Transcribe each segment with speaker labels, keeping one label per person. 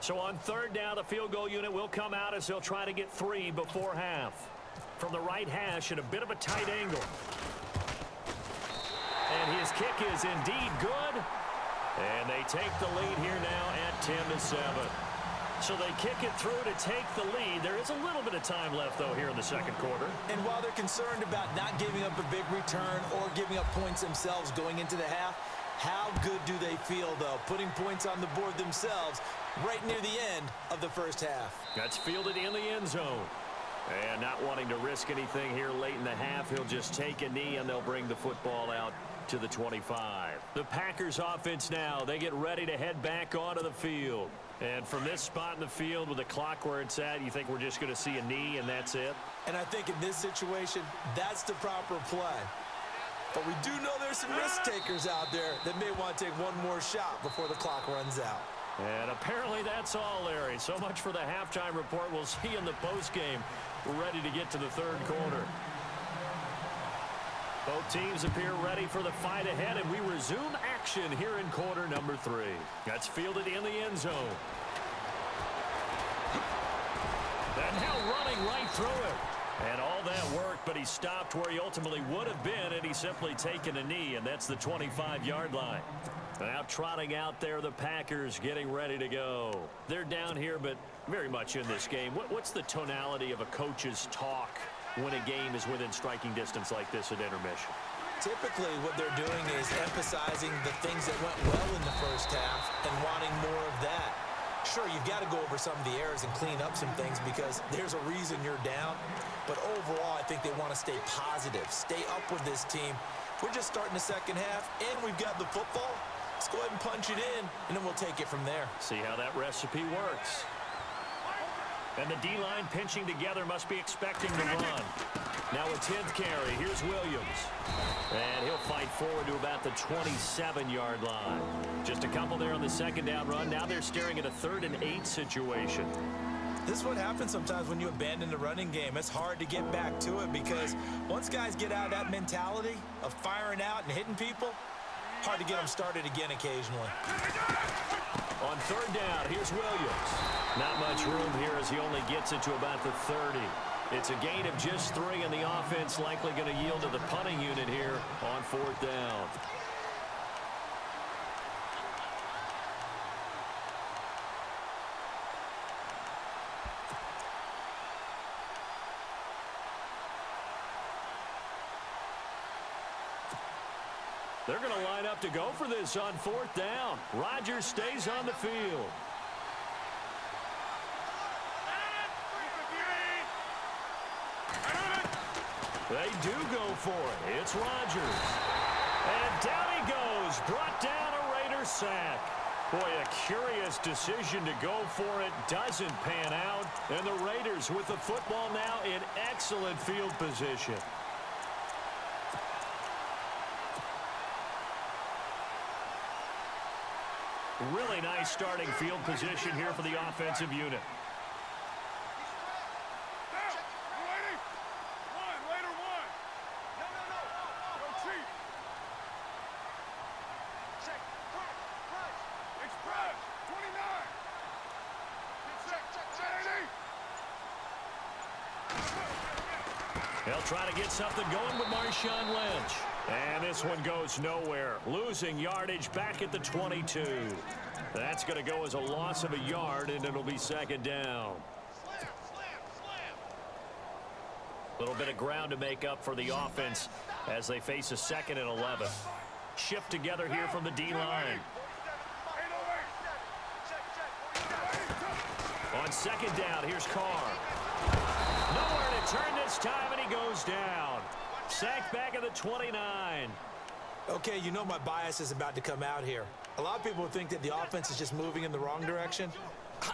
Speaker 1: So on third down, the field goal unit will come out as they'll try to get 3 before half. From the right hash at a bit of a tight angle. And his kick is indeed good. And they take the lead here now at 10-7. So they kick it through to take the lead. There is a little bit of time left, though, here in the second quarter.
Speaker 2: And while they're concerned about not giving up a big return or giving up points themselves going into the half, how good do they feel, though, putting points on the board themselves right near the end of the first half?
Speaker 1: That's fielded in the end zone. And not wanting to risk anything here late in the half, he'll just take a knee and they'll bring the football out to the 25. The Packers offense now, they get ready to head back onto the field. And from this spot in the field with the clock where it's at, you think we're just going to see a knee and that's it?
Speaker 2: And I think in this situation, that's the proper play. But we do know there's some risk takers out there that may want to take one more shot before the clock runs out.
Speaker 1: And apparently that's all, Larry. So much for the halftime report. We'll see you in the postgame. We're ready to get to the third quarter. Both teams appear ready for the fight ahead, and we resume action here in quarter number 3. That's fielded in the end zone. And now running right through it. And all that work, but he stopped where he ultimately would have been, and he's simply taken a knee, and that's the 25-yard line. Now trotting out there, the Packers getting ready to go. They're down here, but very much in this game. What's the tonality of a coach's talk when a game is within striking distance like this at intermission?
Speaker 2: Typically, what they're doing is emphasizing the things that went well in the first half and wanting more of that. Sure, you've got to go over some of the errors and clean up some things because there's a reason you're down. But overall, I think they want to stay positive, stay up with this team. We're just starting the second half, and we've got the football. Let's go ahead and punch it in, and then we'll take it from there.
Speaker 1: See how that recipe works. And the D-line pinching together must be expecting to run. Now a 10th carry. Here's Williams. And he'll fight forward to about the 27-yard line. Just a couple there on the second down run. Now they're staring at a 3rd and 8 situation.
Speaker 2: This is what happens sometimes when you abandon the running game. It's hard to get back to it because once guys get out of that mentality of firing out and hitting people, hard to get them started again occasionally.
Speaker 1: On third down, here's Williams. Not much room here as he only gets it to about the 30. It's a gain of just 3, and the offense likely going to yield to the punting unit here on 4th down. They're going to line up to go for this on 4th down. Rodgers stays on the field. They do go for it. It's Rodgers. And down he goes. Brought down a Raider sack. Boy, a curious decision to go for it. Doesn't pan out. And the Raiders with the football now in excellent field position. Really nice starting field position here for the offensive unit. They'll try to get something going with Marshawn Lynch. And this one goes nowhere. Losing yardage back at the 22. That's going to go as a loss of a yard, and it'll be second down. A little bit of ground to make up for the offense as they face a 2nd and 11. Shift together here from the D-line. On second down, here's Carr. Nowhere to turn this time, and he goes down. Sacked back at the 29.
Speaker 2: Okay, you know my bias is about to come out here. A lot of people think that the offense is just moving in the wrong direction.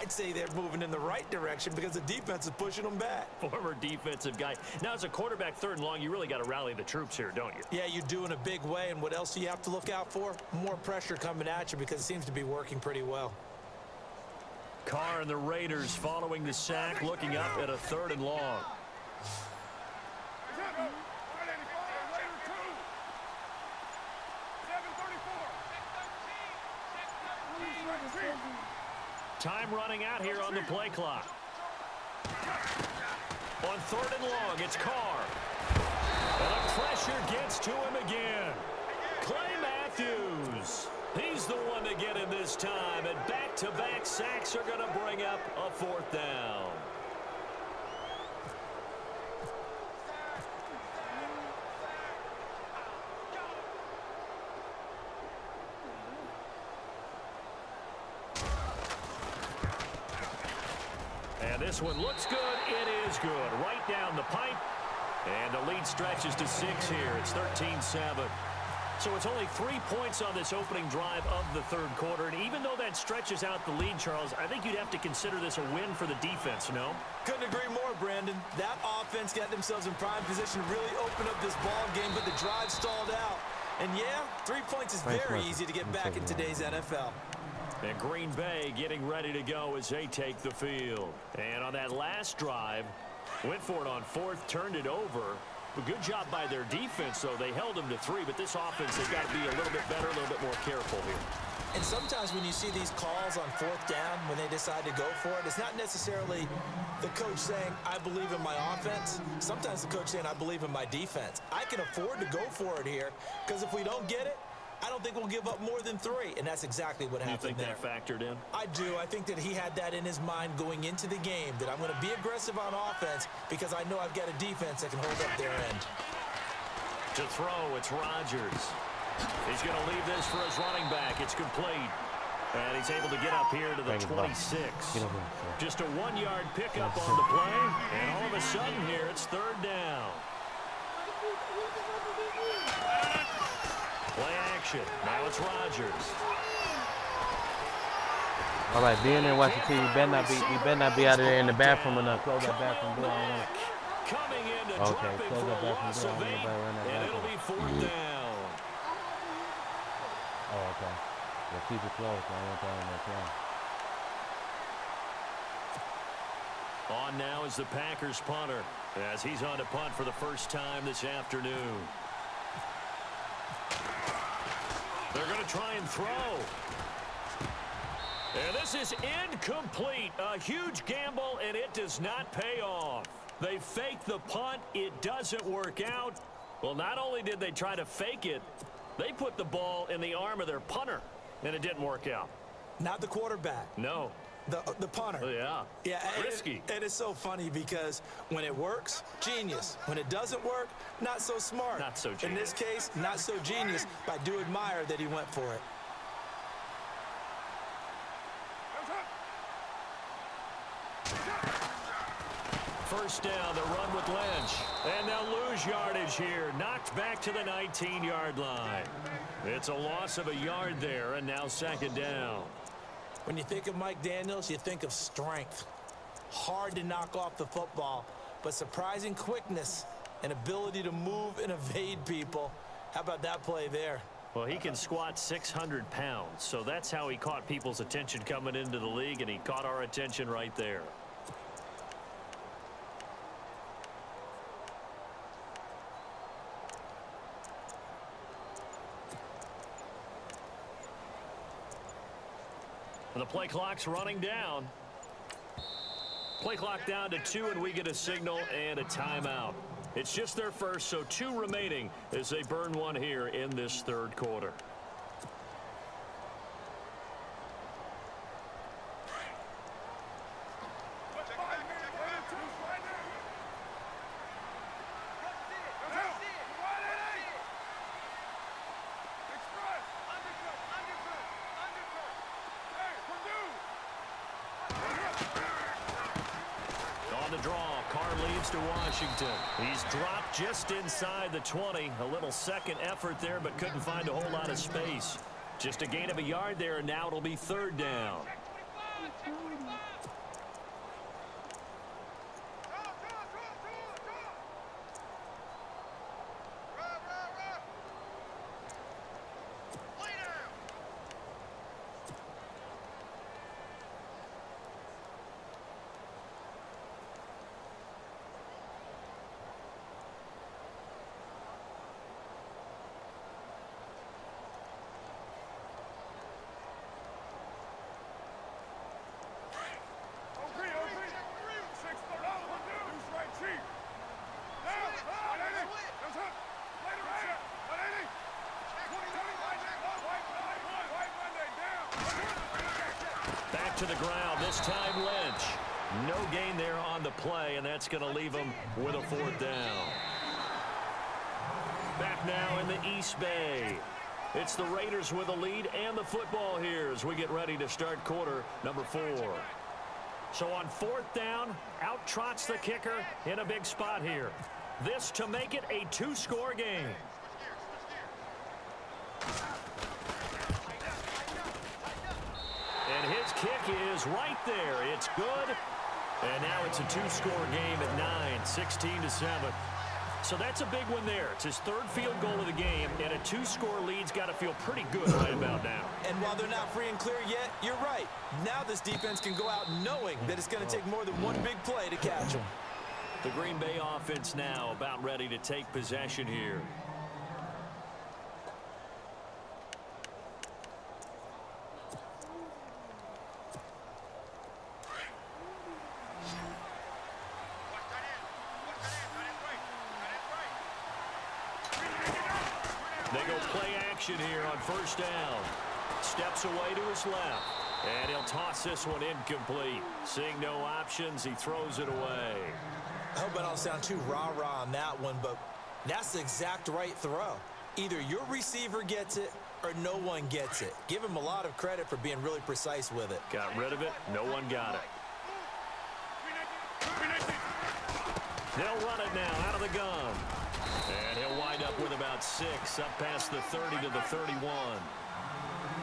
Speaker 2: I'd say they're moving in the right direction because the defense is pushing them back.
Speaker 1: Former defensive guy. Now, as a quarterback 3rd and long, you really got to rally the troops here, don't you?
Speaker 2: Yeah, you do in a big way. And what else do you have to look out for? More pressure coming at you because it seems to be working pretty well.
Speaker 1: Carr and the Raiders following the sack, looking up at a 3rd and long. Time running out here on the play clock. On 3rd and long, it's Carr. And the pressure gets to him again. Clay Matthews. He's the one to get him this time. And back-to-back sacks are going to bring up a 4th down. And this one looks good. It is good. Right down the pipe. And the lead stretches to 6 here. It's 13-7. So it's only 3 points on this opening drive of the 3rd quarter. And even though that stretches out the lead, Charles, I think you'd have to consider this a win for the defense, no?
Speaker 2: Couldn't agree more, Brandon. That offense got themselves in prime position to really open up this ball game, but the drive stalled out. And yeah, 3 points is very easy to get back in today's NFL.
Speaker 1: And Green Bay getting ready to go as they take the field. And on that last drive, went for it on 4th, turned it over. A good job by their defense, though. They held them to 3, but this offense, they've got to be a little bit better, a little bit more careful here.
Speaker 2: And sometimes when you see these calls on 4th down, when they decide to go for it, it's not necessarily the coach saying, I believe in my offense. Sometimes the coach saying, I believe in my defense. I can afford to go for it here, because if we don't get it, I don't think we'll give up more than 3, and that's exactly what happened there.
Speaker 1: You think that factored in?
Speaker 2: I do. I think that he had that in his mind going into the game, that I'm going to be aggressive on offense because I know I've got a defense that can hold up their end.
Speaker 1: To throw, it's Rodgers. He's going to leave this for his running back. It's complete. And he's able to get up here to the 26. Just a 1-yard pickup on the play, and all of a sudden here, it's 3rd down. Play action. Now it's Rodgers.
Speaker 3: All right, being there watching TV, you better not be out of there in the bathroom or not. Close that bathroom door.
Speaker 1: Coming in to
Speaker 3: Okay,
Speaker 1: drop it
Speaker 3: close
Speaker 1: for
Speaker 3: that
Speaker 1: a loss
Speaker 3: bathroom
Speaker 1: of
Speaker 3: door.
Speaker 1: 8, and it'll be 4th down.
Speaker 3: Oh, okay. Well, keep it closed. I want that on that play.
Speaker 1: On now is the Packers punter, as he's on to punt for the first time this afternoon. They're going to try and throw. And this is incomplete. A huge gamble, and it does not pay off. They fake the punt. It doesn't work out. Well, not only did they try to fake it, they put the ball in the arm of their punter, and it didn't work out.
Speaker 2: Not the quarterback.
Speaker 1: No.
Speaker 2: The punter.
Speaker 1: Oh, yeah. Risky.
Speaker 2: And it's so funny because when it works, genius. When it doesn't work, not so smart.
Speaker 1: Not so genius.
Speaker 2: In this case, not so genius, but I do admire that he went for it.
Speaker 1: First down, the run with Lynch. And they'll lose yardage here. Knocked back to the 19-yard line. It's a loss of a yard there, and now 2nd down.
Speaker 2: When you think of Mike Daniels, you think of strength. Hard to knock off the football, but surprising quickness and ability to move and evade people. How about that play there?
Speaker 1: Well, he can squat 600 pounds, so that's how he caught people's attention coming into the league, and he caught our attention right there. The play clock's running down. Play clock down to 2, and we get a signal and a timeout. It's just their first, so 2 remaining as they burn one here in this 3rd quarter. On the draw, Carr leads to Washington. He's dropped just inside the 20. A little second effort there, but couldn't find a whole lot of space. Just a gain of a yard there, and now it'll be 3rd down. to the ground. This time Lynch. No gain there on the play, and that's going to leave him with a 4th down. Back now in the East Bay. It's the Raiders with a lead and the football here as we get ready to start quarter number 4. So on 4th down, out trots the kicker in a big spot here. This to make it a 2-score game. And his kick is right there. It's good. And now it's a 2-score game at 9, 16-7. So that's a big one there. It's his 3rd field goal of the game, and a 2-score lead's got to feel pretty good right about now.
Speaker 2: And while they're not free and clear yet, you're right. Now this defense can go out knowing that it's going to take more than one big play to catch them.
Speaker 1: The Green Bay offense now about ready to take possession here. They go play action here on 1st down. Steps away to his left. And he'll toss this one incomplete. Seeing no options, he throws it away.
Speaker 2: I hope I don't sound too rah-rah on that one, but that's the exact right throw. Either your receiver gets it or no one gets it. Give him a lot of credit for being really precise with it.
Speaker 1: Got rid of it. No one got it. They'll run it now out of the gun. And he'll wind up with about 6 up past the 30 to the 31.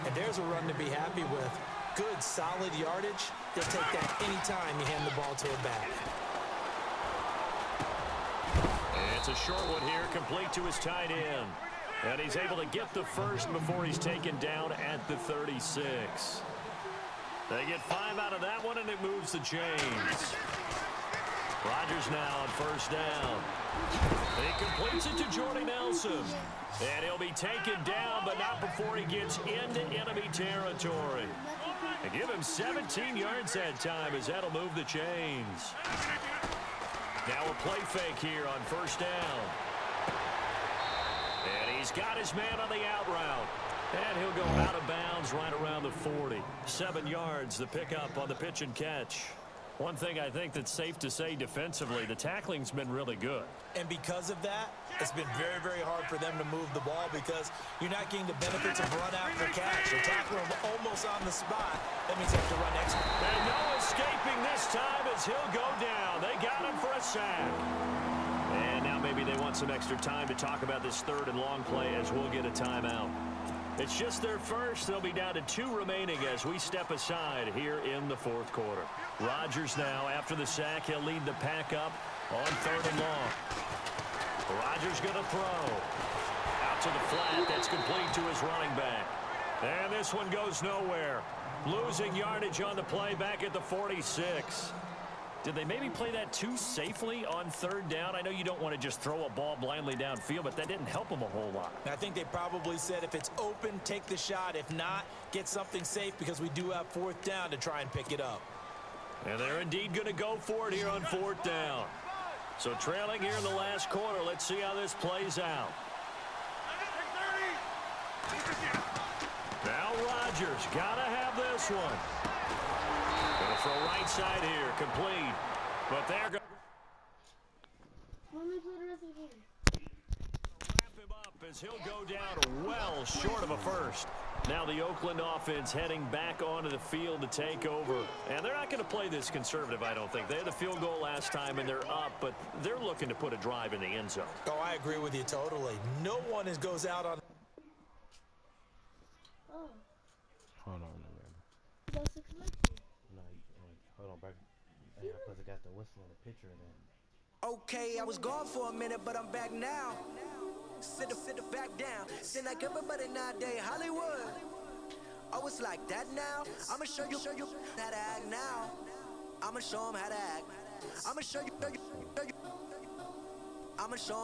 Speaker 2: And there's a run to be happy with. Good, solid yardage. He'll take that anytime you hand the ball to a back.
Speaker 1: It's a short one here, complete to his tight end. And he's able to get the first before he's taken down at the 36. They get 5 out of that one, and it moves the chains. Rodgers now on 1st down. He completes it to Jordy Nelson. And he'll be taken down, but not before he gets into enemy territory. And give him 17 yards that time as that'll move the chains. Now a play fake here on 1st down. And he's got his man on the out route. And he'll go out of bounds right around the 40. 7 yards, the pickup on the pitch and catch. One thing I think that's safe to say defensively, the tackling's been really good.
Speaker 2: And because of that, it's been very, very hard for them to move the ball because you're not getting the benefits of run after catch. They're tackling him almost on the spot. That means you have to run extra.
Speaker 1: And no escaping this time as he'll go down. They got him for a sack. And now maybe they want some extra time to talk about this 3rd and long play as we'll get a timeout. It's just their first. They'll be down to 2 remaining as we step aside here in the 4th quarter. Rodgers now, after the sack, he'll lead the pack up on 3rd and long. Rodgers going to throw. Out to the flat. That's complete to his running back. And this one goes nowhere. Losing yardage on the play back at the 46. Did they maybe play that too safely on 3rd down? I know you don't want to just throw a ball blindly downfield, but that didn't help them a whole lot.
Speaker 2: I think they probably said if it's open, take the shot. If not, get something safe because we do have 4th down to try and pick it up.
Speaker 1: And they're indeed going to go for it here on 4th down. So trailing here in the last quarter, let's see how this plays out. Now Rodgers got to have this one. Going to throw right side here, complete. But they're going to wrap him up as he'll go down well short of a first. Now the Oakland offense heading back onto the field to take over. And they're not going to play this conservative, I don't think. They had the field goal last time, and they're up, but they're looking to put a drive in the end zone.
Speaker 2: Oh, I agree with you totally. No one goes out on...
Speaker 3: Hold on, no, hold on, bro. Hey, because I got the whistle and the picture of that.
Speaker 4: Okay, I was gone for a minute, but I'm back now. Sit back down. Sit like everybody nowadays, Hollywood. Oh, it's like that now. I'ma show you how to act now. I'ma show them how to act. I'ma show you. I'ma show 'em